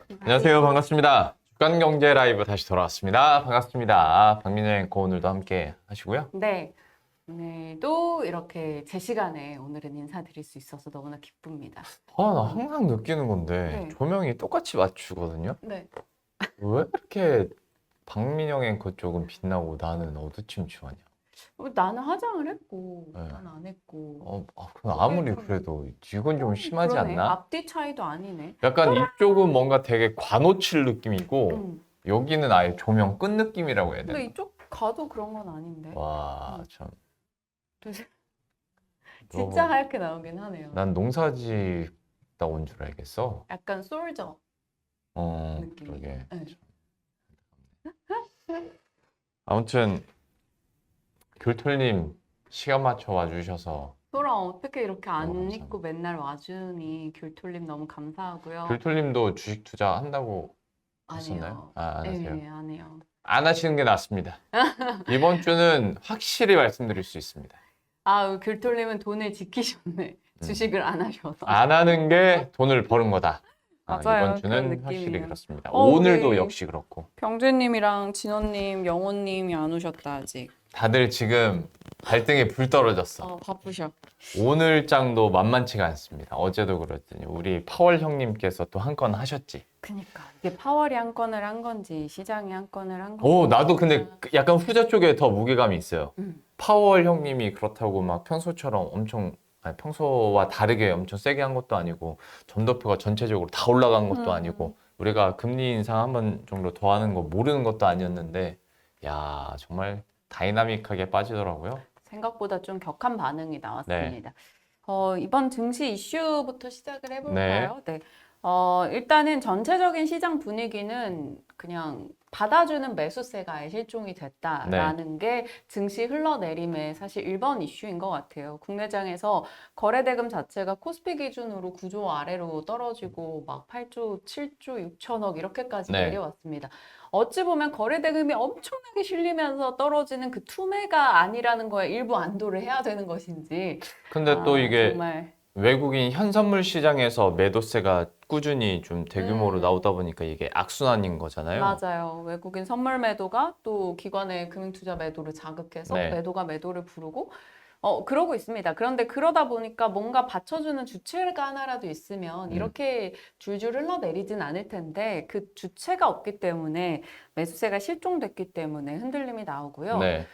안녕하세요. 반갑습니다. 주간경제 라이브 다시 돌아왔습니다. 반갑습니다. 박민영 앵커 오늘도 함께 하시고요. 네, 오늘도 이렇게 제 시간에 오늘은 인사드릴 수 있어서 너무나 기쁩니다. 나 항상 느끼는 건데 네. 조명이 똑같이 맞추거든요. 네, 왜 이렇게 박민영 앵커 쪽은 빛나고 나는 어두침침하냐? 나는 화장을 했고, 네. 난 안 했고. 그럼 아무리 그래도 이건 좀 심하지 그러네. 않나? 앞뒤 차이도 아니네. 약간 이쪽은 뭔가 되게 관호칠 느낌이고 음. 여기는 아예 조명 끈 느낌이라고 해야 근데 되나? 이쪽 가도 그런 건 아닌데. 와, 참. 진짜 너무- 하얗게 나오긴 하네요. 난 농사짓다 온 줄 알겠어. 약간 솔저 느낌. 그러게. 네. 아무튼 귤톨님 시간 맞춰 와주셔서 소라 어떻게 이렇게 안 너무 입고 맨날 와주니 귤톨님 너무 감사하고요. 귤톨님도 주식 투자 한다고 아니요. 했었나요? 안 하세요? 네, 안 해요. 안 하시는 게 낫습니다. 이번 주는 확실히 말씀드릴 수 있습니다. 귤톨님은 돈을 지키셨네. 주식을 안 하셔서. 안 하는 게 돈을 버는 거다. 맞아요. 이번 주는 그런 확실히 느낌이에요. 그렇습니다. 어, 오늘도 우리- 역시 그렇고. 병재님이랑 진원님, 영호님이 안 오셨다 아직. 다들 지금 발등에 불 떨어졌어. 바쁘셔. 오늘 장도 만만치가 않습니다. 어제도 그랬더니 우리 파월 형님께서 또 한 건 하셨지. 그니까 이게 파월이 한 건을 한 건지 시장이 한 건을 한 건지. 나도 근데 약간 후자 쪽에 더 무게감이 있어요. 음. 파월 형님이 그렇다고 막 평소처럼 평소와 다르게 엄청 세게 한 것도 아니고 점도표가 전체적으로 다 올라간 것도 아니고 우리가 금리 인상 한 번 정도 더 하는 거 모르는 것도 아니었는데 야 정말 다이나믹하게 빠지더라고요. 생각보다 좀 격한 반응이 나왔습니다. 이번 증시 이슈부터 시작을 해볼까요? 네. 일단은 전체적인 시장 분위기는 그냥 받아주는 매수세가 실종이 됐다라는 게 증시 흘러내림의 사실 1번 이슈인 것 같아요. 국내장에서 거래대금 자체가 코스피 기준으로 9조 아래로 떨어지고 막 8조, 7조 6천억 이렇게까지 네. 내려왔습니다. 어찌 보면 거래대금이 엄청나게 실리면서 떨어지는 그 투매가 아니라는 거에 일부 안도를 해야 되는 것인지. 근데 또 이게 정말 외국인 현선물 시장에서 매도세가 꾸준히 좀 대규모로 나오다 보니까 이게 악순환인 거잖아요. 맞아요. 외국인 선물 매도가 또 기관의 금융투자 매도를 자극해서 네. 매도가 매도를 부르고 그러고 있습니다. 그런데 그러다 보니까 뭔가 받쳐주는 주체가 하나라도 있으면 이렇게 줄줄 흘러내리진 않을 텐데 그 주체가 없기 때문에 매수세가 실종됐기 때문에 흔들림이 나오고요. 네.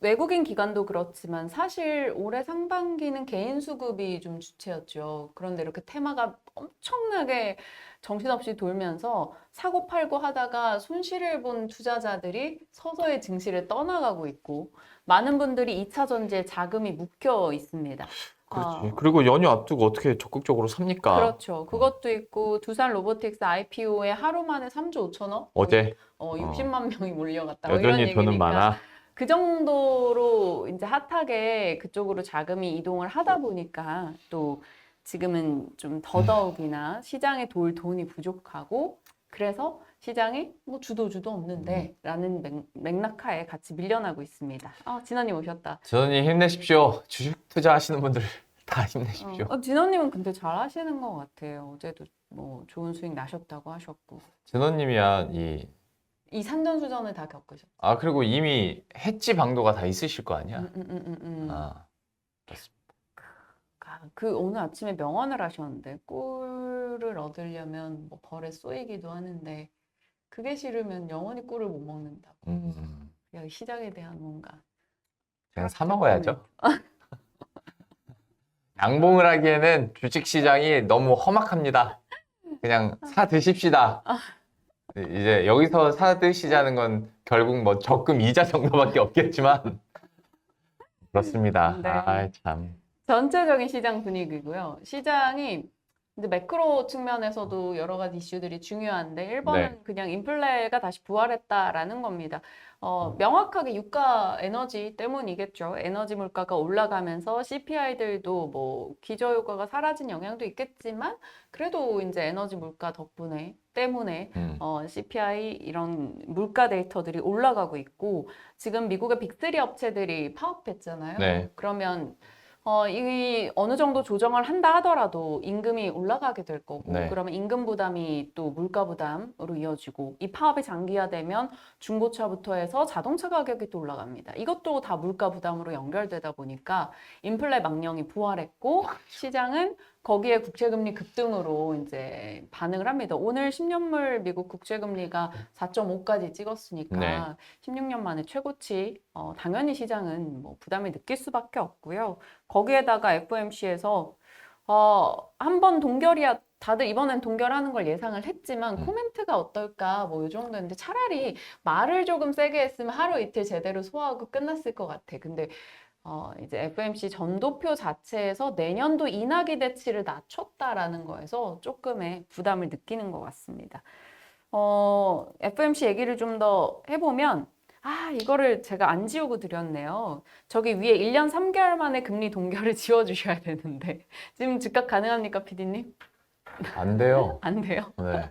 외국인 기관도 그렇지만 사실 올해 상반기는 개인 수급이 좀 주체였죠. 그런데 이렇게 테마가 엄청나게 정신없이 돌면서 사고 팔고 하다가 손실을 본 투자자들이 서서히 증시를 떠나가고 있고 많은 분들이 2차 전지에 자금이 묶여 있습니다. 그렇지. 그리고 연휴 앞두고 어떻게 적극적으로 삽니까? 그렇죠. 그것도 있고 두산 로보틱스 IPO에 하루 만에 3조 5천억? 어제 60만 명이 몰려갔다. 여전히 이런 돈은 얘기니까. 많아. 그 정도로 이제 핫하게 그쪽으로 자금이 이동을 하다 보니까 또 지금은 좀 더더욱이나 시장에 돌 돈이 부족하고 그래서 시장이 뭐 주도 없는데 라는 맥락하에 같이 밀려나고 있습니다. 진원님 오셨다. 진원님 힘내십시오. 주식 투자하시는 분들 다 힘내십시오. 진원님은 근데 잘 하시는 것 같아요. 어제도 뭐 좋은 수익 나셨다고 하셨고. 진원님이야 이 산전수전을 다 겪으셨죠. 그리고 이미 해지 방도가 다 있으실 거 아니야? 그렇습니다. 오늘 아침에 명언을 하셨는데 꿀을 얻으려면 뭐 벌에 쏘이기도 하는데 그게 싫으면 영원히 꿀을 못 먹는다고. 야, 시장에 대한 뭔가 그냥 사 먹어야죠. 양봉을 하기에는 주식 시장이 너무 험악합니다. 그냥 사 드십시다. 이제 여기서 사 드시자는 건 결국 뭐 적금 이자 정도밖에 없겠지만 그렇습니다. 네. 참. 전체적인 시장 분위기고요. 시장이 이제 매크로 측면에서도 여러 가지 이슈들이 중요한데 1번은 그냥 인플레가 다시 부활했다라는 겁니다. 명확하게 유가 에너지 때문이겠죠. 에너지 물가가 올라가면서 CPI들도 뭐 기저효과가 사라진 영향도 있겠지만 그래도 이제 에너지 물가 때문에 CPI 이런 물가 데이터들이 올라가고 있고 지금 미국의 빅3 업체들이 파업했잖아요. 네. 그러면 이 어느 정도 조정을 한다 하더라도 임금이 올라가게 될 거고, 네. 그러면 임금 부담이 또 물가 부담으로 이어지고, 이 파업이 장기화되면 중고차부터 해서 자동차 가격이 또 올라갑니다. 이것도 다 물가 부담으로 연결되다 보니까 인플레 망령이 부활했고, 시장은 거기에 국채금리 급등으로 이제 반응을 합니다. 오늘 10년물 미국 국채금리가 4.5까지 찍었으니까 네. 16년 만에 최고치. 당연히 시장은 뭐 부담이 느낄 수밖에 없고요. 거기에다가 FOMC에서 한 번 동결이야. 다들 이번엔 동결하는 걸 예상을 했지만 코멘트가 어떨까 뭐 이 정도인데 차라리 말을 조금 세게 했으면 하루 이틀 제대로 소화하고 끝났을 것 같아. 근데 이제 FOMC 전도표 자체에서 내년도 인하 기대치를 낮췄다라는 거에서 조금의 부담을 느끼는 것 같습니다. FOMC 얘기를 좀 더 해보면, 이거를 제가 안 지우고 드렸네요. 저기 위에 1년 3개월 만에 금리 동결을 지워주셔야 되는데, 지금 즉각 가능합니까, PD님? 안 돼요. 안 돼요? 네.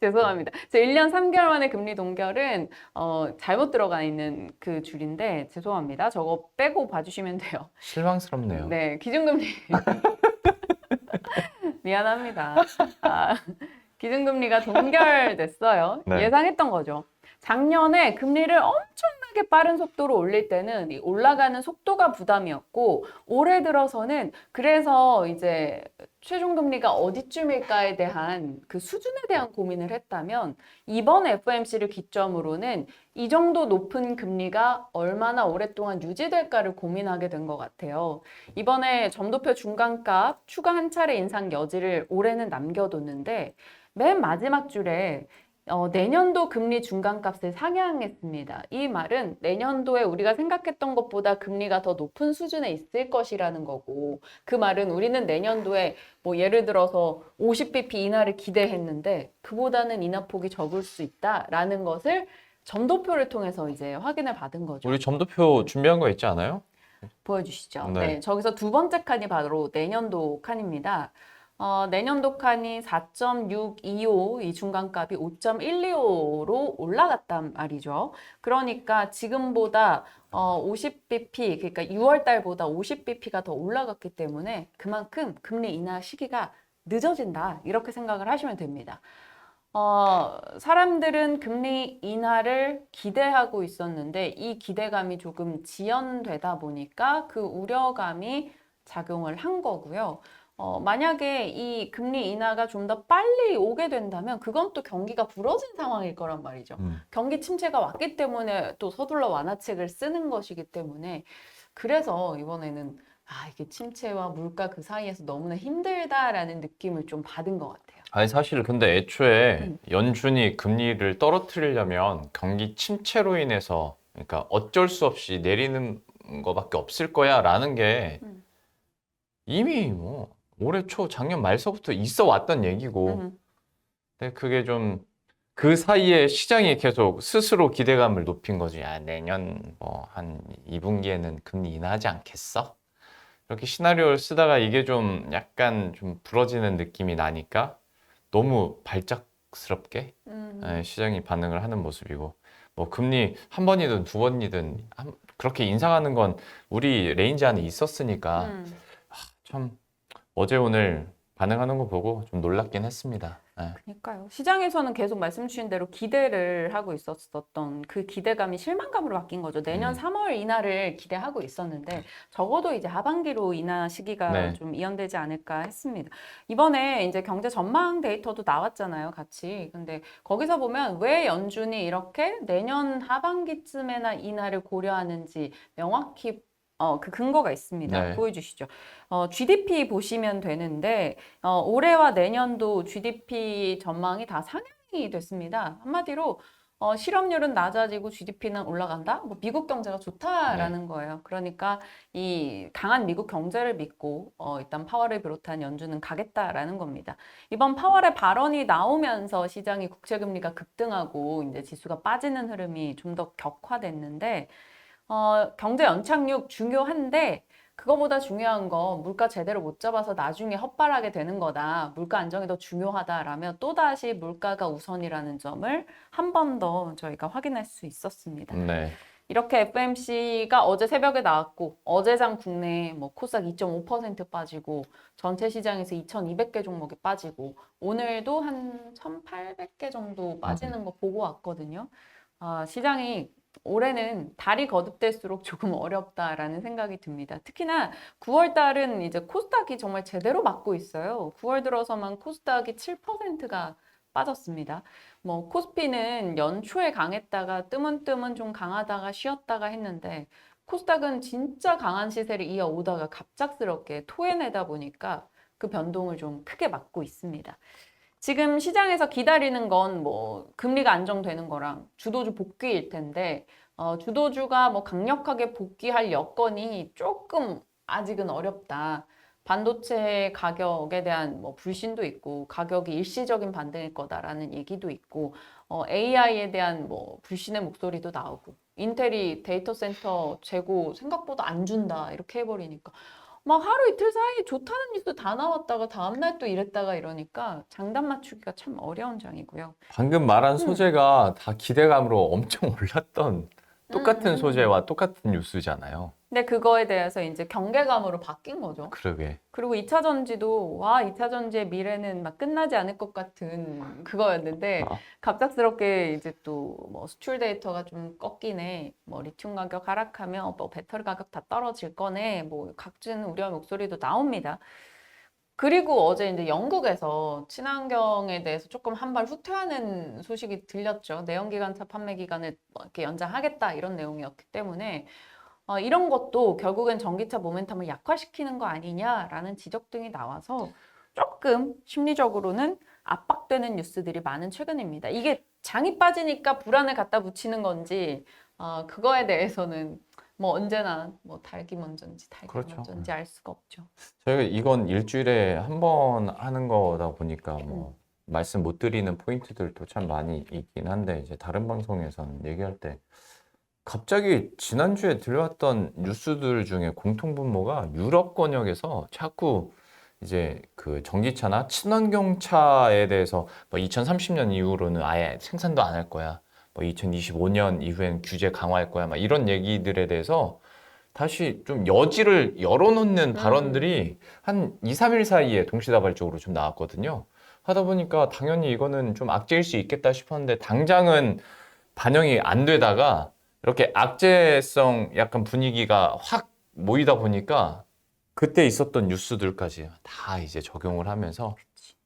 죄송합니다. 저 1년 3개월 만에 금리 동결은 잘못 들어가 있는 그 줄인데, 죄송합니다. 저거 빼고 봐주시면 돼요. 실망스럽네요. 네, 기준금리. 미안합니다. 기준금리가 동결됐어요. 네. 예상했던 거죠. 작년에 금리를 엄청나게 빠른 속도로 올릴 때는 이 올라가는 속도가 부담이었고, 올해 들어서는 그래서 이제 최종금리가 어디쯤일까에 대한 그 수준에 대한 고민을 했다면, 이번 FOMC를 기점으로는 이 정도 높은 금리가 얼마나 오랫동안 유지될까를 고민하게 된 것 같아요. 이번에 점도표 중간값 추가 한 차례 인상 여지를 올해는 남겨뒀는데, 맨 마지막 줄에 내년도 금리 중간값을 상향했습니다. 이 말은 내년도에 우리가 생각했던 것보다 금리가 더 높은 수준에 있을 것이라는 거고, 그 말은 우리는 내년도에 뭐 예를 들어서 50bp 인하를 기대했는데 그보다는 인하폭이 적을 수 있다라는 것을 점도표를 통해서 이제 확인을 받은 거죠. 우리 점도표 준비한 거 있지 않아요? 보여주시죠. 네. 네, 저기서 두 번째 칸이 바로 내년도 칸입니다. 내년도 칸이 4.625, 이 중간값이 5.125로 올라갔단 말이죠. 그러니까 지금보다 50bp, 그러니까 6월 달보다 50bp가 더 올라갔기 때문에 그만큼 금리 인하 시기가 늦어진다. 이렇게 생각을 하시면 됩니다. 사람들은 금리 인하를 기대하고 있었는데 이 기대감이 조금 지연되다 보니까 그 우려감이 작용을 한 거고요. 만약에 이 금리 인하가 좀 더 빨리 오게 된다면 그건 또 경기가 불어진 상황일 거란 말이죠. 경기 침체가 왔기 때문에 또 서둘러 완화책을 쓰는 것이기 때문에 그래서 이번에는 이게 침체와 물가 그 사이에서 너무나 힘들다라는 느낌을 좀 받은 것 같아요. 아니 사실 근데 애초에 연준이 금리를 떨어뜨리려면 경기 침체로 인해서 그러니까 어쩔 수 없이 내리는 거밖에 없을 거야라는 게 이미 뭐 올해 초 작년 말서부터 있어 왔던 얘기고 근데 그게 좀 그 사이에 시장이 계속 스스로 기대감을 높인 거지. 내년 뭐 한 2분기에는 금리 인하하지 않겠어? 이렇게 시나리오를 쓰다가 이게 좀 약간 좀 부러지는 느낌이 나니까 너무 발작스럽게 시장이 반응을 하는 모습이고 뭐 금리 한 번이든 두 번이든 그렇게 인상하는 건 우리 레인지 안에 있었으니까 참 어제 오늘 반응하는 거 보고 좀 놀랍긴 했습니다. 그러니까요. 시장에서는 계속 말씀 주신 대로 기대를 하고 있었던 그 기대감이 실망감으로 바뀐 거죠. 내년 3월 인하를 기대하고 있었는데 적어도 이제 하반기로 인하 시기가 좀 이연되지 않을까 했습니다. 이번에 이제 경제 전망 데이터도 나왔잖아요, 같이. 근데 거기서 보면 왜 연준이 이렇게 내년 하반기쯤에나 인하를 고려하는지 명확히 그 근거가 있습니다. 네. 보여주시죠. GDP 보시면 되는데 올해와 내년도 GDP 전망이 다 상향이 됐습니다. 한마디로 실업률은 낮아지고 GDP는 올라간다? 뭐 미국 경제가 좋다라는 거예요. 그러니까 이 강한 미국 경제를 믿고 일단 파월을 비롯한 연준은 가겠다라는 겁니다. 이번 파월의 발언이 나오면서 시장이 국채금리가 급등하고 이제 지수가 빠지는 흐름이 좀 더 격화됐는데 경제 연착륙 중요한데 그거보다 중요한 건 물가 제대로 못 잡아서 나중에 헛발하게 되는 거다. 물가 안정이 더 중요하다라며 또다시 물가가 우선이라는 점을 한 번 더 저희가 확인할 수 있었습니다. 네. 이렇게 FMC가 어제 새벽에 나왔고 어제장 국내 뭐 코스닥 2.5% 빠지고 전체 시장에서 2,200개 종목이 빠지고 오늘도 한 1,800개 정도 빠지는 거 보고 왔거든요. 시장이 올해는 달이 거듭될수록 조금 어렵다라는 생각이 듭니다. 특히나 9월 달은 이제 코스닥이 정말 제대로 맞고 있어요. 9월 들어서만 코스닥이 7%가 빠졌습니다. 뭐 코스피는 연초에 강했다가 뜨문뜨문 좀 강하다가 쉬었다가 했는데 코스닥은 진짜 강한 시세를 이어오다가 갑작스럽게 토해내다 보니까 그 변동을 좀 크게 맞고 있습니다. 지금 시장에서 기다리는 건 뭐 금리가 안정되는 거랑 주도주 복귀일 텐데 주도주가 뭐 강력하게 복귀할 여건이 조금 아직은 어렵다. 반도체 가격에 대한 뭐 불신도 있고 가격이 일시적인 반등일 거다라는 얘기도 있고 AI에 대한 뭐 불신의 목소리도 나오고 인텔이 데이터 센터 재고 생각보다 안 준다 이렇게 해버리니까 막 하루 이틀 사이에 좋다는 뉴스 다 나왔다가 다음날 또 이랬다가 이러니까 장단 맞추기가 참 어려운 장이고요. 방금 말한 소재가 다 기대감으로 엄청 올랐던 똑같은 소재와 똑같은 뉴스잖아요. 근데 그거에 대해서 이제 경계감으로 바뀐 거죠. 그러게. 그리고 2차 전지도 2차 전지의 미래는 막 끝나지 않을 것 같은 그거였는데 갑작스럽게 이제 또 뭐 수출 데이터가 좀 꺾이네, 뭐 리튬 가격 하락하면 뭐 배터리 가격 다 떨어질 거네, 뭐 각종 우려의 목소리도 나옵니다. 그리고 어제 이제 영국에서 친환경에 대해서 조금 한 발 후퇴하는 소식이 들렸죠. 내연기관차 판매 기간을 뭐 이렇게 연장하겠다 이런 내용이었기 때문에 이런 것도 결국엔 전기차 모멘텀을 약화시키는 거 아니냐라는 지적 등이 나와서 조금 심리적으로는 압박되는 뉴스들이 많은 최근입니다. 이게 장이 빠지니까 불안을 갖다 붙이는 건지 그거에 대해서는 뭐 언제나 뭐 닭이 먼저인지 닭이 그렇죠. 먼저인지 알 수가 없죠. 저희가 이건 일주일에 한 번 하는 거다 보니까 뭐 말씀 못 드리는 포인트들도 참 많이 있긴 한데 이제 다른 방송에서는 얘기할 때 갑자기 지난주에 들려왔던 뉴스들 중에 공통 분모가 유럽 권역에서 자꾸 이제 그 전기차나 친환경차에 대해서 뭐 2030년 이후로는 아예 생산도 안 할 거야. 뭐 2025년 이후엔 규제 강화할 거야. 막 이런 얘기들에 대해서 다시 좀 여지를 열어놓는 발언들이 한 2, 3일 사이에 동시다발적으로 좀 나왔거든요. 하다 보니까 당연히 이거는 좀 악재일 수 있겠다 싶었는데 당장은 반영이 안 되다가 이렇게 악재성 약간 분위기가 확 모이다 보니까 그때 있었던 뉴스들까지 다 이제 적용을 하면서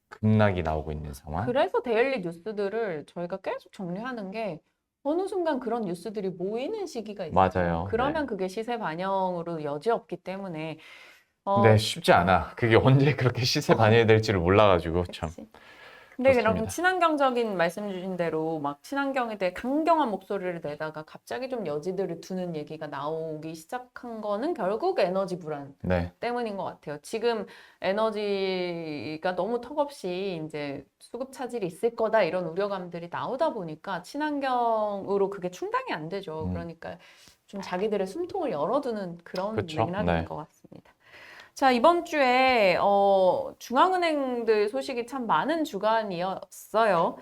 급락이 나오고 있는 상황. 그래서 데일리 뉴스들을 저희가 계속 정리하는 게 어느 순간 그런 뉴스들이 모이는 시기가 있어요. 맞아요. 그러면 그게 시세 반영으로 여지없기 때문에 네, 쉽지 않아. 그게 언제 그렇게 시세 반영이 될지를 몰라가지고 참. 그치. 근데 그런 그렇습니다. 친환경적인 말씀 주신 대로 막 친환경에 대해 강경한 목소리를 내다가 갑자기 좀 여지들을 두는 얘기가 나오기 시작한 거는 결국 에너지 불안 네, 때문인 것 같아요. 지금 에너지가 너무 턱없이 이제 수급 차질이 있을 거다 이런 우려감들이 나오다 보니까 친환경으로 그게 충당이 안 되죠. 그러니까 좀 자기들의 숨통을 열어두는 그런 그쵸? 맥락인 네. 것 같습니다. 자, 이번 주에 중앙은행들 소식이 참 많은 주간이었어요.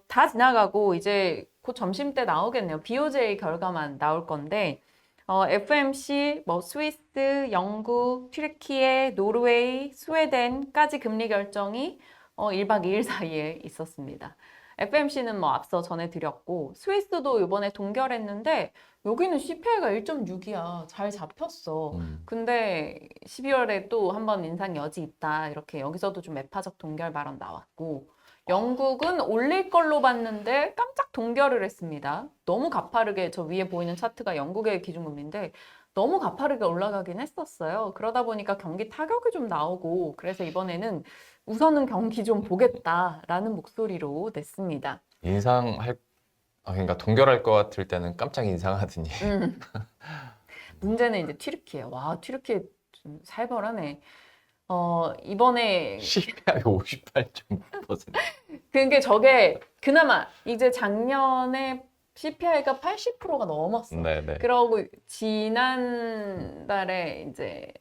다 지나가고 이제 곧 점심때 나오겠네요. BOJ 결과만 나올 건데 FMC, 뭐 스위스, 영국, 튀르키예, 노르웨이, 스웨덴까지 금리 결정이 1박 2일 사이에 있었습니다. FMC는 뭐 앞서 전해드렸고 스위스도 이번에 동결했는데 여기는 CPI가 1.6이야. 잘 잡혔어. 근데 12월에 또 한 번 인상 여지 있다. 이렇게 여기서도 좀 매파적 동결 발언 나왔고 영국은 올릴 걸로 봤는데 깜짝 동결을 했습니다. 너무 가파르게 저 위에 보이는 차트가 영국의 기준금리인데 너무 가파르게 올라가긴 했었어요. 그러다 보니까 경기 타격이 좀 나오고 그래서 이번에는 우선은 경기 좀 보겠다라는 목소리로 냈습니다. 그러니까 동결할 것 같을 때는 깜짝 인상하더니. 문제는 이제 튀르키예요. 와, 튀르키 좀 살벌하네. 이번에 CPI 58.9%. 그게 저게 그나마 이제 작년에 CPI가 80%가 넘었어. 네네. 그러고 지난달에 이제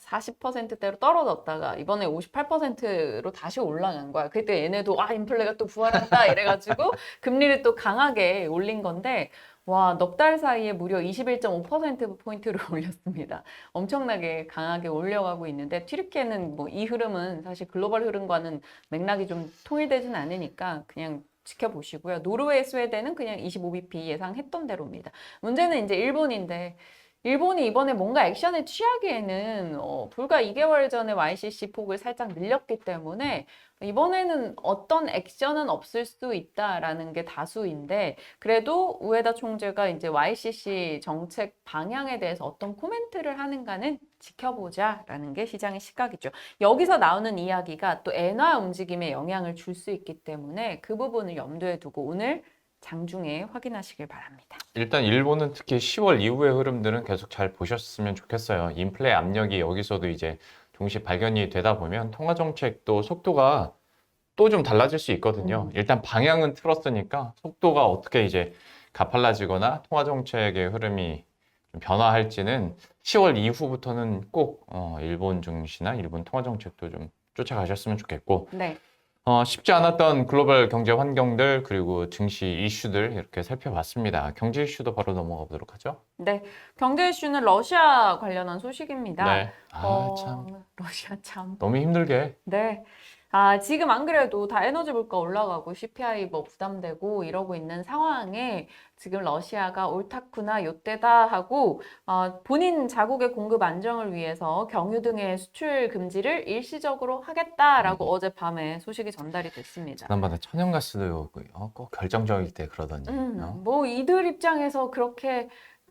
40%대로 떨어졌다가 이번에 58%로 다시 올라간 거야. 그때 얘네도 인플레가 또 부활한다 이래가지고 금리를 또 강하게 올린 건데 와, 넉 달 사이에 무려 21.5%포인트를 올렸습니다. 엄청나게 강하게 올려가고 있는데, 튀르키예는 뭐 이 흐름은 사실 글로벌 흐름과는 맥락이 좀 통일되진 않으니까 그냥 지켜보시고요. 노르웨이, 스웨덴은 그냥 25bp 예상했던 대로입니다. 문제는 이제 일본인데, 일본이 이번에 뭔가 액션을 취하기에는 불과 2개월 전에 YCC 폭을 살짝 늘렸기 때문에 이번에는 어떤 액션은 없을 수 있다라는 게 다수인데 그래도 우에다 총재가 이제 YCC 정책 방향에 대해서 어떤 코멘트를 하는가는 지켜보자라는 게 시장의 시각이죠. 여기서 나오는 이야기가 또 엔화 움직임에 영향을 줄 수 있기 때문에 그 부분을 염두에 두고 오늘 장중에 확인하시길 바랍니다. 일단 일본은 특히 10월 이후의 흐름들은 계속 잘 보셨으면 좋겠어요. 인플레 압력이 여기서도 이제 조금씩 발견이 되다 보면 통화 정책도 속도가 또 좀 달라질 수 있거든요. 일단 방향은 틀었으니까 속도가 어떻게 이제 가팔라지거나 통화 정책의 흐름이 좀 변화할지는 10월 이후부터는 꼭 일본 증시나 일본 통화 정책도 좀 쫓아가셨으면 좋겠고 네. 쉽지 않았던 글로벌 경제 환경들 그리고 증시 이슈들 이렇게 살펴봤습니다. 경제 이슈도 바로 넘어가 보도록 하죠. 네, 경제 이슈는 러시아 관련한 소식입니다. 네. 참 러시아 참. 너무 힘들게. 네. 지금 안 그래도 다 에너지 물가 올라가고 CPI 뭐 부담되고 이러고 있는 상황에 지금 러시아가 옳다구나 요때다 하고 본인 자국의 공급 안정을 위해서 경유 등의 수출 금지를 일시적으로 하겠다라고 어젯밤에 소식이 전달이 됐습니다. 지난번에 천연가스도 꼭 결정적일 때 그러더니. 뭐 이들 입장에서 그렇게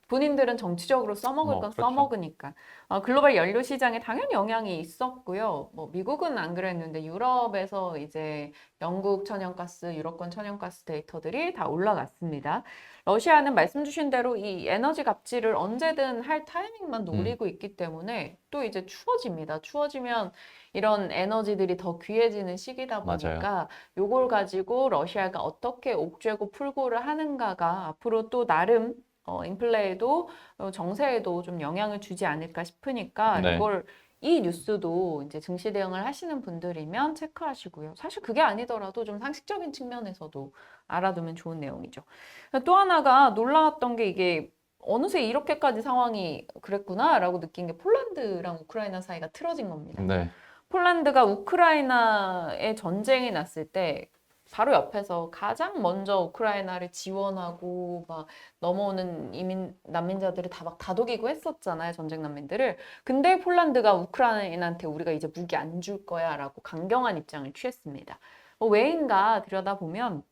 본인들은 정치적으로 써먹을 건 그렇죠. 써먹으니까. 글로벌 연료 시장에 당연히 영향이 있었고요. 뭐 미국은 안 그랬는데 유럽에서 이제 영국 천연가스, 유럽권 천연가스 데이터들이 다 올라갔습니다. 러시아는 말씀 주신 대로 이 에너지 갑질을 언제든 할 타이밍만 노리고 있기 때문에 또 이제 추워집니다. 추워지면 이런 에너지들이 더 귀해지는 시기다 보니까 맞아요. 요걸 가지고 러시아가 어떻게 옥죄고 풀고를 하는가가 앞으로 또 나름 인플레에도 정세에도 좀 영향을 주지 않을까 싶으니까 네. 이 뉴스도 이제 증시 대응을 하시는 분들이면 체크하시고요. 사실 그게 아니더라도 좀 상식적인 측면에서도 알아두면 좋은 내용이죠. 또 하나가 놀라웠던 게 이게 어느새 이렇게까지 상황이 그랬구나라고 느낀 게 폴란드랑 우크라이나 사이가 틀어진 겁니다. 네. 폴란드가 우크라이나에 전쟁이 났을 때 바로 옆에서 가장 먼저 우크라이나를 지원하고 막 넘어오는 난민자들을 다 막 다독이고 했었잖아요, 전쟁 난민들을. 근데 폴란드가 우크라이나한테 우리가 이제 무기 안 줄 거야라고 강경한 입장을 취했습니다. 왜인가 들여다보면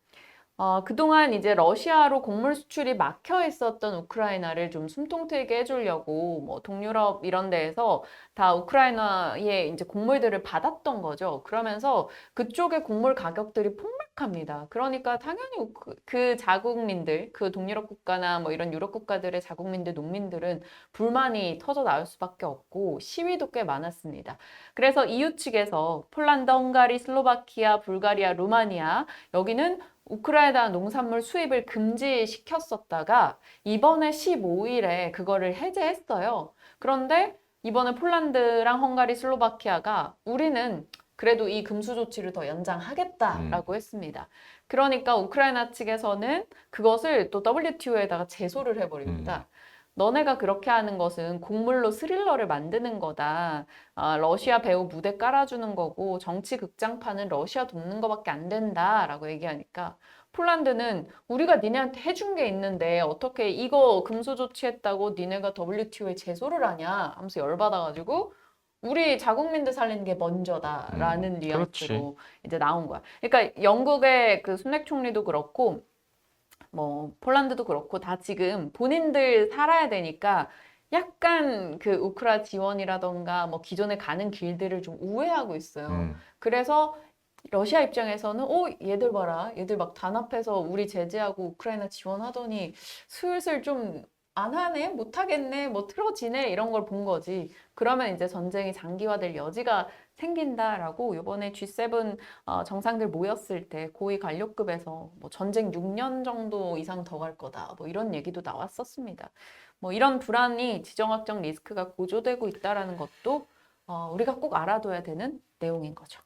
그동안 이제 러시아로 곡물 수출이 막혀 있었던 우크라이나를 좀 숨통 트이게 해주려고 뭐 동유럽 이런 데에서 다 우크라이나에 이제 곡물들을 받았던 거죠. 그러면서 그쪽의 곡물 가격들이 폭락합니다. 그러니까 당연히 그 자국민들, 그 동유럽 국가나 뭐 이런 유럽 국가들의 자국민들, 농민들은 불만이 터져 나올 수밖에 없고 시위도 꽤 많았습니다. 그래서 EU 측에서 폴란드, 헝가리, 슬로바키아, 불가리아, 루마니아 여기는 우크라이나 농산물 수입을 금지시켰었다가 이번에 15일에 그거를 해제했어요. 그런데 이번에 폴란드랑 헝가리, 슬로바키아가 우리는 그래도 이 금수 조치를 더 연장하겠다라고 했습니다. 그러니까 우크라이나 측에서는 그것을 또 WTO에다가 제소를 해버립니다. 너네가 그렇게 하는 것은 곡물로 스릴러를 만드는 거다. 러시아 배우 무대 깔아주는 거고 정치 극장판은 러시아 돕는 거밖에 안 된다라고 얘기하니까 폴란드는 우리가 니네한테 해준 게 있는데 어떻게 이거 금수 조치했다고 니네가 WTO에 제소를 하냐 하면서 열받아가지고 우리 자국민들 살리는 게 먼저다라는 뉘앙스로 이제 나온 거야. 그러니까 영국의 그 순핵 총리도 그렇고 뭐 폴란드도 그렇고 다 지금 본인들 살아야 되니까 약간 그 우크라 지원이라던가 뭐 기존에 가는 길들을 좀 우회하고 있어요. 그래서 러시아 입장에서는 얘들 봐라. 얘들 막 단합해서 우리 제재하고 우크라이나 지원하더니 슬슬 좀 안 하네? 못 하겠네? 뭐 틀어지네? 이런 걸 본 거지. 그러면 이제 전쟁이 장기화될 여지가 생긴다라고 이번에 G7 정상들 모였을 때 고위 관료급에서 뭐 전쟁 6년 정도 이상 더 갈 거다. 뭐 이런 얘기도 나왔었습니다. 뭐 이런 불안이 지정학적 리스크가 고조되고 있다라는 것도 우리가 꼭 알아둬야 되는 내용인 거죠.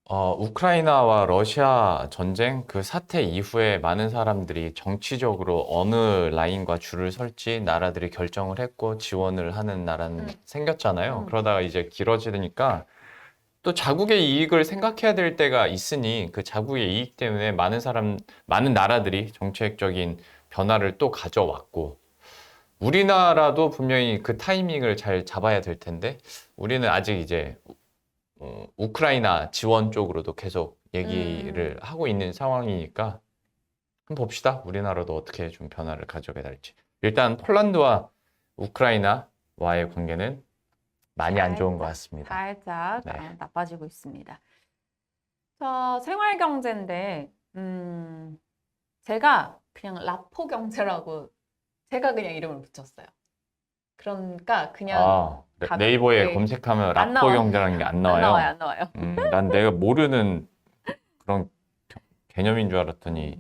우크라이나와 러시아 전쟁 그 사태 이후에 많은 사람들이 정치적으로 어느 라인과 줄을 설지 나라들이 결정을 했고 지원을 하는 나라는 생겼잖아요. 그러다가 이제 길어지니까 또 자국의 이익을 생각해야 될 때가 있으니 그 자국의 이익 때문에 많은 나라들이 정책적인 변화를 또 가져왔고 우리나라도 분명히 그 타이밍을 잘 잡아야 될 텐데 우리는 아직 이제 우크라이나 지원 쪽으로도 계속 얘기를 하고 있는 상황이니까 한번 봅시다. 우리나라도 어떻게 좀 변화를 가져가야 될지. 일단 폴란드와 우크라이나와의 관계는 많이 안 좋은 것 같습니다. 살짝 네. 나빠지고 있습니다. 자, 생활 경제인데 제가 그냥 라포 경제라고 제가 그냥 이름을 붙였어요. 그러니까 그냥 네이버에 가볍게 검색하면 안 라포 나와요. 경제라는 게 안 안 나와요. 나와요, 안 나와요. 난 내가 모르는 그런 개념인 줄 알았더니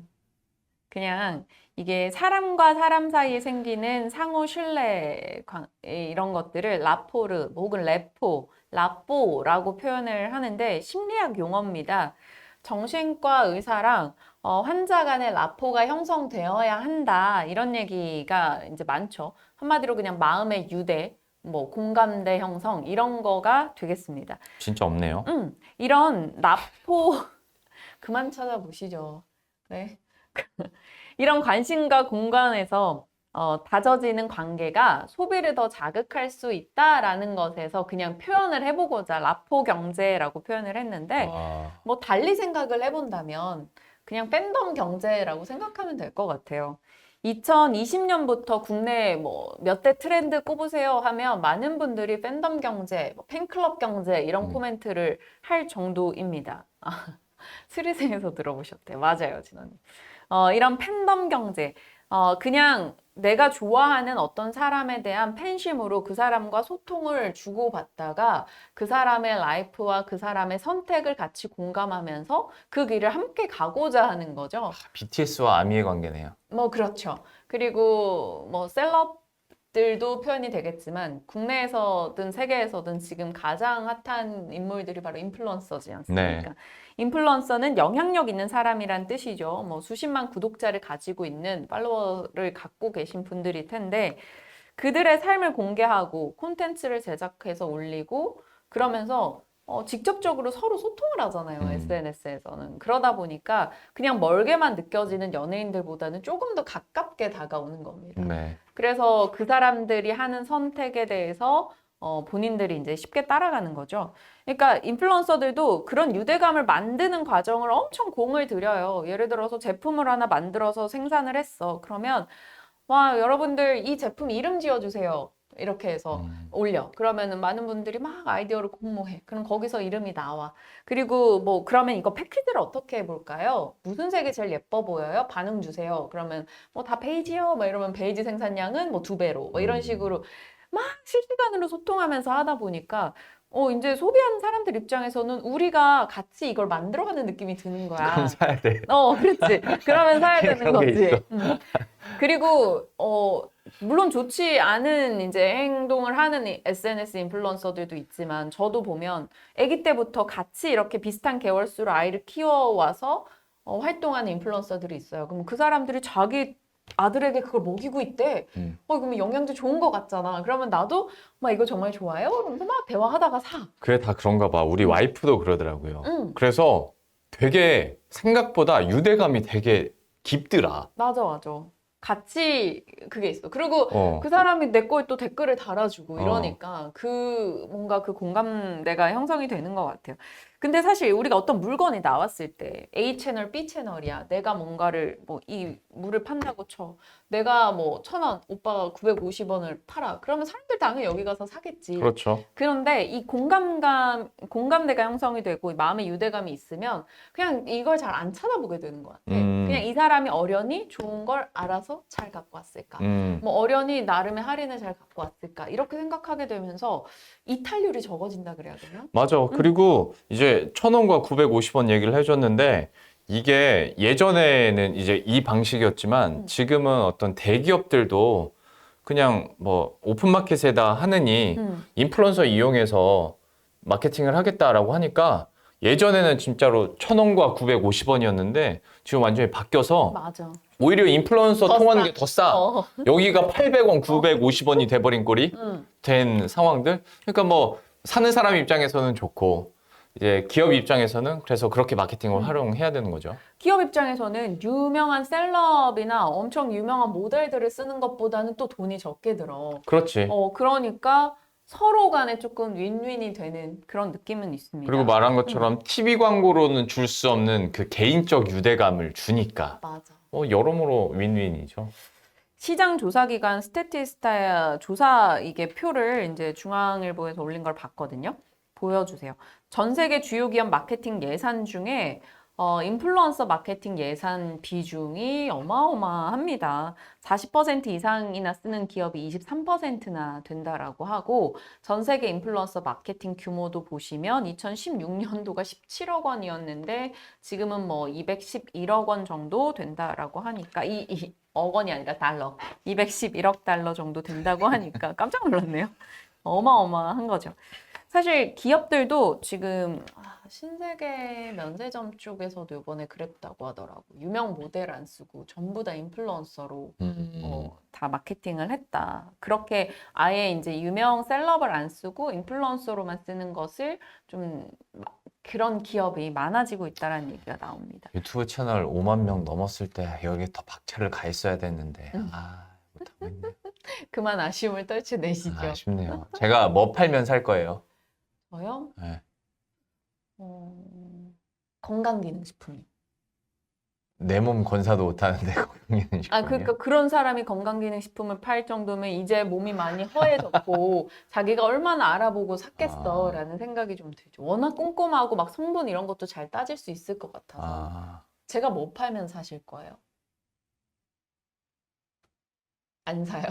그냥 이게 사람과 사람 사이에 생기는 상호 신뢰 이런 것들을 라포르 혹은 레포, 라뽀라고 표현을 하는데 심리학 용어입니다. 정신과 의사랑 환자 간의 라포가 형성되어야 한다 이런 얘기가 이제 많죠. 한마디로 그냥 마음의 유대, 뭐 공감대 형성 이런 거가 되겠습니다. 진짜 없네요. 이런 라포 그만 찾아보시죠. 네. 이런 관심과 공간에서 다져지는 관계가 소비를 더 자극할 수 있다라는 것에서 그냥 표현을 해보고자 라포 경제라고 표현을 했는데 뭐 달리 생각을 해본다면 그냥 팬덤 경제라고 생각하면 될 것 같아요. 2020년부터 국내 뭐 몇 대 트렌드 꼽으세요 하면 많은 분들이 팬덤 경제, 뭐 팬클럽 경제 이런 코멘트를 할 정도입니다. 스리생에서 들어보셨대요. 맞아요, 진원님. 이런 팬덤 경제, 그냥 내가 좋아하는 어떤 사람에 대한 팬심으로 그 사람과 소통을 주고받다가 그 사람의 라이프와 그 사람의 선택을 같이 공감하면서 그 길을 함께 가고자 하는 거죠. BTS와 아미의 관계네요. 뭐 그렇죠. 그리고 뭐 셀럽들도 표현이 되겠지만 국내에서든 세계에서든 지금 가장 핫한 인물들이 바로 인플루언서지 않습니까? 네. 인플루언서는 영향력 있는 사람이란 뜻이죠. 뭐 수십만 구독자를 가지고 있는 팔로워를 갖고 계신 분들일 텐데 그들의 삶을 공개하고 콘텐츠를 제작해서 올리고 그러면서 직접적으로 서로 소통을 하잖아요. SNS에서는. 그러다 보니까 그냥 멀게만 느껴지는 연예인들보다는 조금 더 가깝게 다가오는 겁니다. 네. 그래서 그 사람들이 하는 선택에 대해서 본인들이 이제 쉽게 따라가는 거죠. 그러니까 인플루언서들도 그런 유대감을 만드는 과정을 엄청 공을 들여요. 예를 들어서 제품을 하나 만들어서 생산을 했어. 그러면 와, 여러분들 이 제품 이름 지어주세요. 이렇게 해서 올려. 그러면은 많은 분들이 막 아이디어를 공모해. 그럼 거기서 이름이 나와. 그리고 뭐 그러면 이거 패키지를 어떻게 해볼까요? 무슨 색이 제일 예뻐 보여요? 반응 주세요. 그러면 뭐 다 베이지요. 뭐 이러면 베이지 생산량은 뭐 2배로. 뭐 이런 식으로 막 실시간으로 소통하면서 하다 보니까 이제 소비하는 사람들 입장에서는 우리가 같이 이걸 만들어가는 느낌이 드는 거야. 그럼 사야 돼. 그렇지. 그러면 사야 되는 그런 게 거지. 있어. 그리고 물론 좋지 않은 이제 행동을 하는 SNS 인플루언서들도 있지만 저도 보면 아기 때부터 같이 이렇게 비슷한 계월수로 아이를 키워와서 활동하는 인플루언서들이 있어요. 그럼 그 사람들이 자기 아들에게 그걸 먹이고 있대. 그러면 영양제 좋은 거 같잖아. 그러면 나도 막 이거 정말 좋아요? 그러면서 막 대화하다가 사. 그게 다 그런가 봐. 우리 와이프도 그러더라고요. 그래서 되게 생각보다 유대감이 되게 깊더라. 맞아, 맞아. 같이 그게 있어. 그리고 그 어. 사람이 내 거에 또 댓글을 달아주고 이러니까 뭔가 그 공감대가 형성이 되는 것 같아요. 근데 사실 우리가 어떤 물건이 나왔을 때 A 채널, B 채널이야. 내가 뭔가를 뭐 이 물을 판다고 쳐. 내가 뭐 1,000원, 오빠가 950원을 팔아. 그러면 사람들 당연히 여기 가서 사겠지. 그렇죠. 그런데 이 공감대가 형성이 되고 마음의 유대감이 있으면 그냥 이걸 잘 안 찾아보게 되는 것 같아. 그냥 이 사람이 어련히 좋은 걸 알아서 잘 갖고 왔을까? 뭐 어련히 나름의 할인을 잘 갖고 왔을까? 이렇게 생각하게 되면서 이탈률이 적어진다 그래야 되나? 맞아. 그리고 이제 1,000원과 950원 얘기를 해줬는데 이게 예전에는 이제 이 방식이었지만 지금은 어떤 대기업들도 그냥 뭐 오픈마켓에다 하느니 인플루언서 이용해서 마케팅을 하겠다라고 하니까 예전에는 진짜로 1,000원과 950원이었는데 지금 완전히 바뀌어서 맞아. 오히려 인플루언서 더 통하는 싸. 게 더 싸. 어. 여기가 800원, 950원이 돼버린 꼴이 음. 된 상황들. 그러니까 뭐 사는 사람 입장에서는 좋고 이제 기업 입장에서는 그래서 그렇게 마케팅을 활용해야 되는 거죠. 기업 입장에서는 유명한 셀럽이나 엄청 유명한 모델들을 쓰는 것보다는 또 돈이 적게 들어. 그렇지. 그러니까 서로 간에 조금 윈윈이 되는 그런 느낌은 있습니다. 그리고 말한 것처럼 TV 광고로는 줄 수 없는 그 개인적 유대감을 주니까 맞아. 여러모로 윈윈이죠. 시장 조사 기관 스태티스타 조사 이게 표를 이제 중앙일보에서 올린 걸 봤거든요. 보여주세요. 전 세계 주요 기업 마케팅 예산 중에 인플루언서 마케팅 예산 비중이 어마어마합니다. 40% 이상이나 쓰는 기업이 23%나 된다라고 하고 전 세계 인플루언서 마케팅 규모도 보시면 2016년도가 17억 원이었는데 지금은 뭐 211억 원 정도 된다라고 하니까 억 원이 아니라 달러. 211억 달러 정도 된다고 하니까 깜짝 놀랐네요. 어마어마한 거죠. 사실 기업들도 지금 신세계 면세점 쪽에서도 이번에 그랬다고 하더라고. 유명 모델 안 쓰고 전부 다 인플루언서로 다 마케팅을 했다. 그렇게 아예 이제 유명 셀럽을 안 쓰고 인플루언서로만 쓰는 것을 좀 그런 기업이 많아지고 있다는 얘기가 나옵니다. 유튜브 채널 5만 명 넘었을 때 여기 더 박차를 가했어야 됐는데 못하고 있네. 그만 아쉬움을 떨쳐내시죠. 아쉽네요. 제가 뭐 팔면 살 거예요? 저요? 네. 건강기능식품. 내 몸 건사도 못하는데 건강기능식품이요? 그러니까 그런 사람이 건강기능식품을 팔 정도면 이제 몸이 많이 허해졌고 자기가 얼마나 알아보고 샀겠어라는 생각이 좀 들죠. 워낙 꼼꼼하고 막 성분 이런 것도 잘 따질 수 있을 것 같아서. 제가 뭐 팔면 사실 거예요? 안 사요.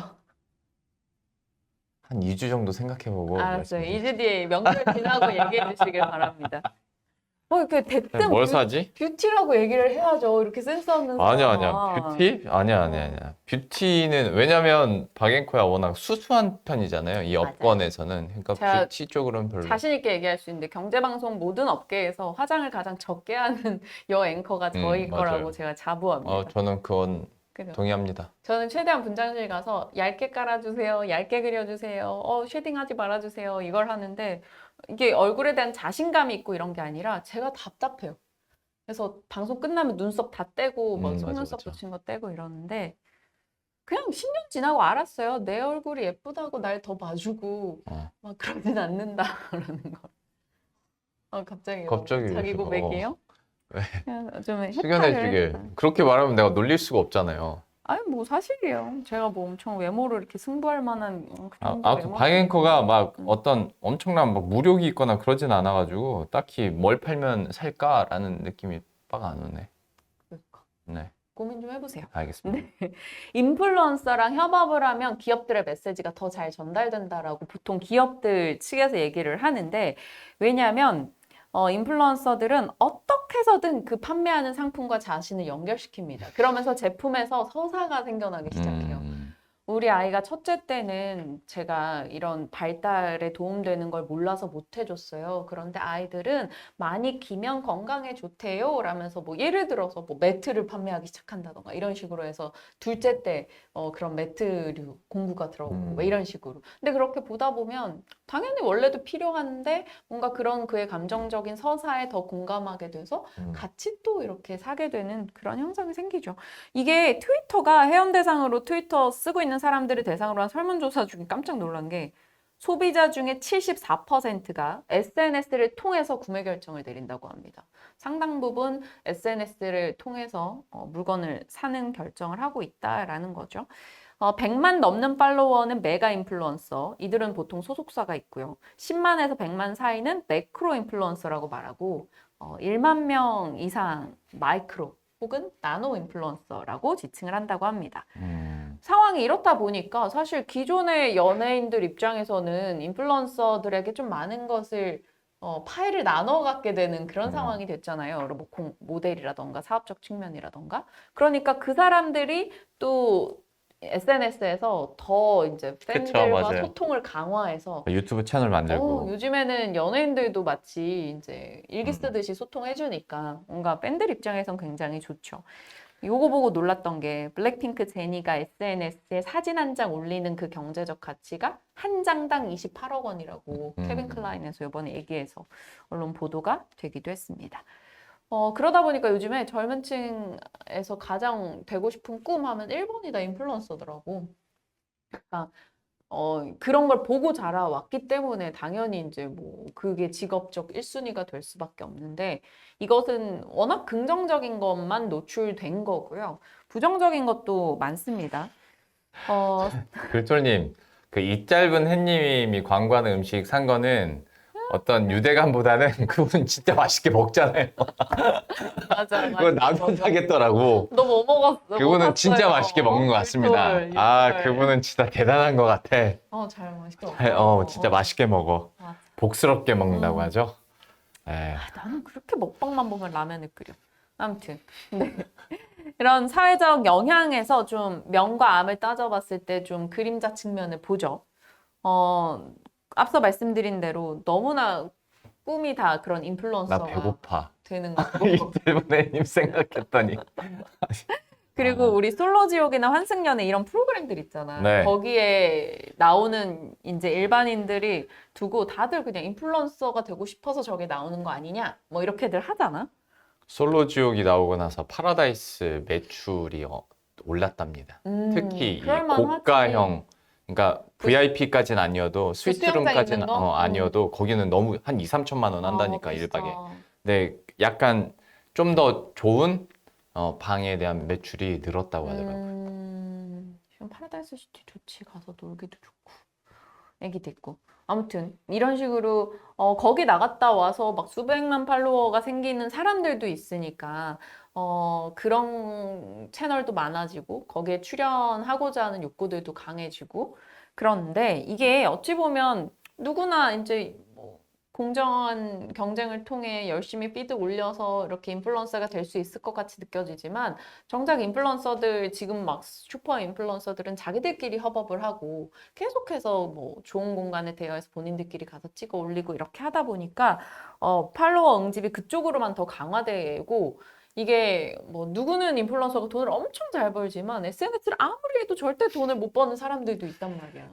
한 2주 정도 생각해보고 알았어요. 2주 뒤에 명절 지나고 얘기해 주시길 바랍니다. 이렇게 대뜸 뭘 사지? 뷰티라고 얘기를 해야죠. 이렇게 센스 없는 아니야. 사람. 뷰티? 아니야. 뷰티는 왜냐면 박앤코야 워낙 수수한 편이잖아요. 이 업권에서는. 그러니까 제가 뷰티 쪽으로는 별로. 자신 있게 얘기할 수 있는데 경제방송 모든 업계에서 화장을 가장 적게 하는 여 앵커가 저일 맞아요. 거라고 제가 자부합니다. 저는 그건 그죠? 동의합니다. 저는 최대한 분장실 가서 얇게 깔아주세요. 얇게 그려주세요. 쉐딩하지 말아주세요. 이걸 하는데 이게 얼굴에 대한 자신감이 있고 이런 게 아니라 제가 답답해요. 그래서 방송 끝나면 눈썹 다 떼고 막 속눈썹 맞아. 붙인 거 떼고 이러는데 그냥 10년 지나고 알았어요. 내 얼굴이 예쁘다고 날 더 봐주고 막 그러진 않는다라는 걸. 갑자기 자기 고백이에요? 왜? 좀 숙연해지게. 그렇게 말하면 내가 놀릴 수가 없잖아요. 아니 뭐 사실이에요. 제가 뭐 엄청 외모를 이렇게 승부할 만한 그 정도 그 외모. 박앵커가 막 어떤 엄청난 막 무력이 있거나 그러진 않아가지고 딱히 뭘 팔면 살까라는 느낌이 빡 안 오네. 그러니까. 네, 고민 좀 해보세요. 알겠습니다. 인플루언서랑 협업을 하면 기업들의 메시지가 더 잘 전달된다라고 보통 기업들 측에서 얘기를 하는데 왜냐하면 인플루언서들은 어떻게 해서든 그 판매하는 상품과 자신을 연결시킵니다. 그러면서 제품에서 서사가 생겨나기 시작해요. 우리 아이가 첫째 때는 제가 이런 발달에 도움되는 걸 몰라서 못 해줬어요. 그런데 아이들은 많이 기면 건강에 좋대요. 라면서 뭐 예를 들어서 뭐 매트를 판매하기 시작한다던가 이런 식으로 해서 둘째 때 그런 매트류 공구가 들어오고 뭐 이런 식으로. 근데 그렇게 보다 보면 당연히 원래도 필요한데 뭔가 그런 그의 감정적인 서사에 더 공감하게 돼서 같이 또 이렇게 사게 되는 그런 현상이 생기죠. 이게 트위터가 회원 대상으로 트위터 쓰고 있는 사람들을 대상으로 한 설문조사 중에 깜짝 놀란 게 소비자 중에 74%가 SNS를 통해서 구매 결정을 내린다고 합니다. 상당 부분 SNS를 통해서 물건을 사는 결정을 하고 있다라는 거죠. 100만 넘는 팔로워는 메가 인플루언서, 이들은 보통 소속사가 있고요. 10만에서 100만 사이는 매크로 인플루언서라고 말하고 1만 명 이상 마이크로 혹은 나노 인플루언서라고 지칭을 한다고 합니다. 상황이 이렇다 보니까 사실 기존의 연예인들 입장에서는 인플루언서들에게 좀 많은 것을 파일을 나눠 갖게 되는 그런 상황이 됐잖아요. 뭐 모델이라던가 사업적 측면이라던가. 그러니까 그 사람들이 또 SNS에서 더 이제 그쵸, 팬들과 맞아요. 소통을 강화해서 유튜브 채널 만들고. 요즘에는 연예인들도 마치 이제 일기 음. 쓰듯이 소통해주니까 뭔가 팬들 입장에선 굉장히 좋죠. 요거 보고 놀랐던 게 블랙핑크 제니가 SNS에 사진 한 장 올리는 그 경제적 가치가 한 장당 28억 원이라고 케빈 클라인에서 이번에 얘기해서 언론 보도가 되기도 했습니다. 그러다 보니까 요즘에 젊은 층에서 가장 되고 싶은 꿈 하면 1번이 다 인플루언서더라고. 그러니까 그런 걸 보고 자라왔기 때문에 당연히 이제 뭐 그게 직업적 1순위가 될 수밖에 없는데 이것은 워낙 긍정적인 것만 노출된 거고요. 부정적인 것도 많습니다. 어, 글솔님, 그 이 짧은 햇님이 광고하는 음식 산 거는 어떤 유대감보다는 그분 진짜 맛있게 먹잖아요. 맞아, 그건 맛있게 나도 먹어. 사겠더라고. 너 뭐 먹었어? 뭐 그분은 진짜 샀어요? 맛있게 먹는 것 같습니다. 율톨, 아, 율톨. 그분은 진짜 대단한 것 같아. 잘 맛있게 먹더라고. 진짜 맛있게 먹어. 맞아. 복스럽게 먹는다고 음. 하죠. 에, 나는 그렇게 먹방만 보면 라면을 끓여. 아무튼. 네. 이런 사회적 영향에서 좀 명과 암을 따져봤을 때 좀 그림자 측면을 보죠. 어, 앞서 말씀드린 대로 너무나 꿈이 다 그런 나 인플루언서가 배고파. 되는 이 거고. 짧은 햇님 생각했더니. 그리고 아, 우리 솔로지옥이나 환승연애 이런 프로그램들 있잖아. 네. 거기에 나오는 이제 일반인들이 두고 다들 그냥 인플루언서가 되고 싶어서 저게 나오는 거 아니냐? 뭐 이렇게들 하잖아. 솔로 지옥이 나오고 나서 파라다이스 매출이 올랐답니다. 특히 이 그럴만하지. 고가형, 그러니까 그 VIP까지는 아니어도 수영장 있는 스위트룸까지는 거? 아니어도 거기는 너무 한 2, 3천만 원 한다니까 비싸. 1박에. 근데 약간 좀 더 좋은 방에 대한 매출이 늘었다고 하더라고요. 지금 파라다이스 시티 좋지. 가서 놀기도 좋고. 애기도 있고. 아무튼 이런 식으로 거기 나갔다 와서 막 수백만 팔로워가 생기는 사람들도 있으니까 그런 채널도 많아지고 거기에 출연하고자 하는 욕구들도 강해지고 그런데 이게 어찌 보면 누구나 이제 뭐 공정한 경쟁을 통해 열심히 피드 올려서 이렇게 인플루언서가 될 수 있을 것 같이 느껴지지만 정작 인플루언서들 지금 막 슈퍼 인플루언서들은 자기들끼리 협업을 하고 계속해서 뭐 좋은 공간에 대여해서 본인들끼리 가서 찍어 올리고 이렇게 하다 보니까 팔로워 응집이 그쪽으로만 더 강화되고 이게 뭐 누구는 인플루언서가 돈을 엄청 잘 벌지만 SNS를 아무리 해도 절대 돈을 못 버는 사람들도 있단 말이야.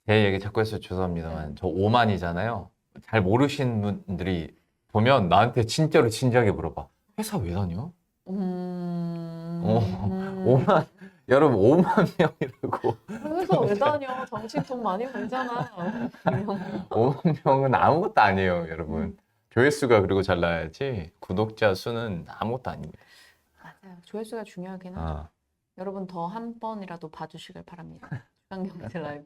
제 얘기 자꾸 해서 죄송합니다만 저 오만이잖아요. 잘 모르시는 분들이 보면 나한테 진짜로 진지하게 물어봐. 회사 왜 다녀? 어, 5만, 여러분 5만 명이라고. 회사 왜 다녀? 당신 돈 많이 벌잖아. 5만 명은 아무것도 아니에요, 여러분. 조회수가 그리고 잘 나야지 구독자 수는 아무것도 아닙니다. 맞아요. 조회수가 중요하긴 하죠. 아, 여러분 더 한 번이라도 봐주시길 바랍니다. 주간경제 라이브.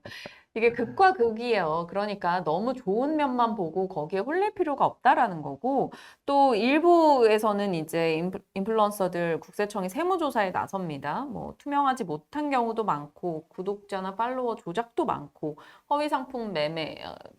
이게 극과 극이에요. 그러니까 너무 좋은 면만 보고 거기에 홀릴 필요가 없다라는 거고 또 일부에서는 이제 인플루언서들 국세청이 세무조사에 나섭니다. 뭐 투명하지 못한 경우도 많고 구독자나 팔로워 조작도 많고 허위 상품 매매,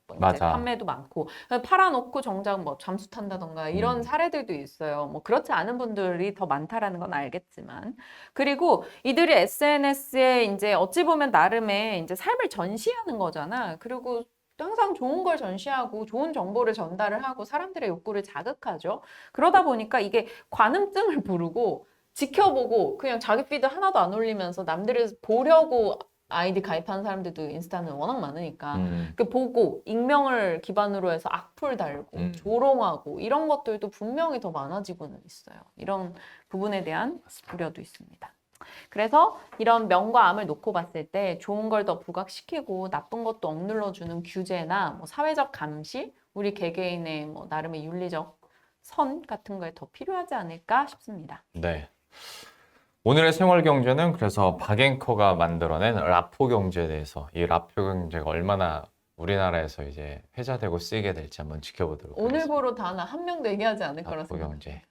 뭐 이제 맞아. 판매도 많고 팔아놓고 정작 뭐 잠수 탄다던가 이런 사례들도 있어요. 뭐 그렇지 않은 분들이 더 많다라는 건 알겠지만 그리고 이들이 SNS에 이제 어찌 보면 나름의 이제 삶을 전시하는 거잖아. 그리고 항상 좋은 걸 전시하고 좋은 정보를 전달을 하고 사람들의 욕구를 자극하죠. 그러다 보니까 이게 관음증을 부르고 지켜보고 그냥 자기 피드 하나도 안 올리면서 남들을 보려고 아이디 가입하는 사람들도 인스타는 워낙 많으니까 그 보고 익명을 기반으로 해서 악플 달고 조롱하고 이런 것들도 분명히 더 많아지고는 있어요. 이런 부분에 대한 우려도 있습니다. 그래서 이런 명과 암을 놓고 봤을 때 좋은 걸 더 부각시키고 나쁜 것도 억눌러주는 규제나 뭐 사회적 감시, 우리 개개인의 뭐 나름의 윤리적 선 같은 거에 더 필요하지 않을까 싶습니다. 네. 오늘의 생활 경제는 그래서 박앵커가 만들어낸 라포 경제에 대해서 이 라포 경제가 얼마나 우리나라에서 이제 회자되고 쓰이게 될지 한번 지켜보도록 하겠습니다. 오늘부로 단 한 명도 얘기하지 않을 거라 라포 생각해. 경제.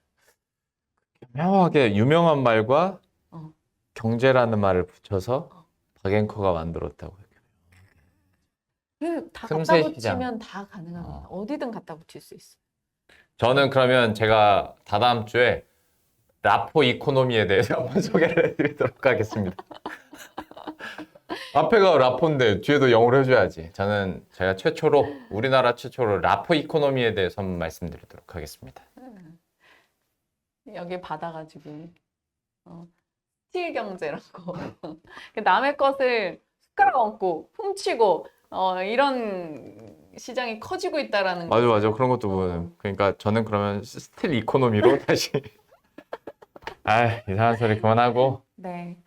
명확하게 유명한 말과 어. 경제라는 말을 붙여서 박앵커가 만들었다고요. 다 틈새 갖다 시장. 붙이면 다 가능합니다. 어디든 갖다 붙일 수 있어. 저는 그러면 제가 다다음 주에 라포 이코노미에 대해서 한번 소개를 해드리도록 하겠습니다. 앞에가 라포인데 뒤에도 영어로 해줘야지. 저는 제가 우리나라 최초로 라포 이코노미에 대해서 한번 말씀드리도록 하겠습니다. 여기 받아가지고 스틸 경제라고 남의 것을 숟가락 얹고 훔치고 이런 시장이 커지고 있다라는 맞아, 거죠. 맞아. 그런 것도 보면. 그러니까 저는 그러면 스틸 이코노미로 다시. 이상한 소리 그만하고. 네.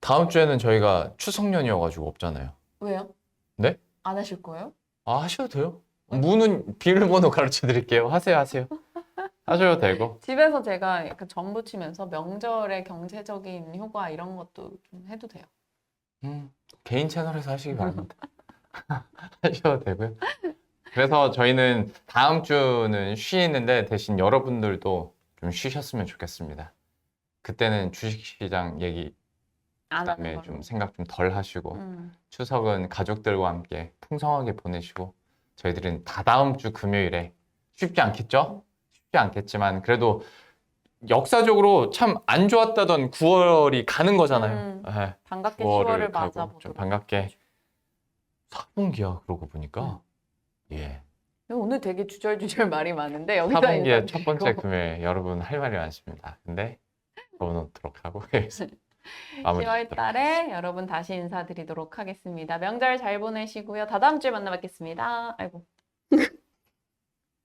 다음 주에는 저희가 추석연이어가지고 없잖아요. 왜요? 네? 안 하실 거예요? 하셔도 돼요. 비밀번호 가르쳐 드릴게요. 하세요. 하셔도 되고. 집에서 제가 약간 전 부치면서 명절에 경제적인 효과 이런 것도 좀 해도 돼요. 개인 채널에서 하시기 바랍니다. 하셔도 되고요. 그래서 저희는 다음 주는 쉬는데 대신 여러분들도 좀 쉬셨으면 좋겠습니다. 그때는 주식시장 얘기 안 하는 그다음에 걸로. 좀 생각 좀 덜 하시고 음. 추석은 가족들과 함께 풍성하게 보내시고 저희들은 다다음 주 금요일에 쉽지 않겠죠? 쉽지 않겠지만 그래도 역사적으로 참 안 좋았다던 9월이 가는 거잖아요. 반갑게 9월을 10월을 가고 맞아보도록 좀 반갑게 4분기야 그러고 보니까 오늘 되게 주절주절 말이 많은데 여기다 4분기의 첫 번째 인사드리고 금요일 여러분 할 말이 많습니다. 근데 접어놓도록 하고 10월 달에 여러분 다시 인사드리도록 하겠습니다. 명절 잘 보내시고요. 다다음 주에 만나 뵙겠습니다. 아이고.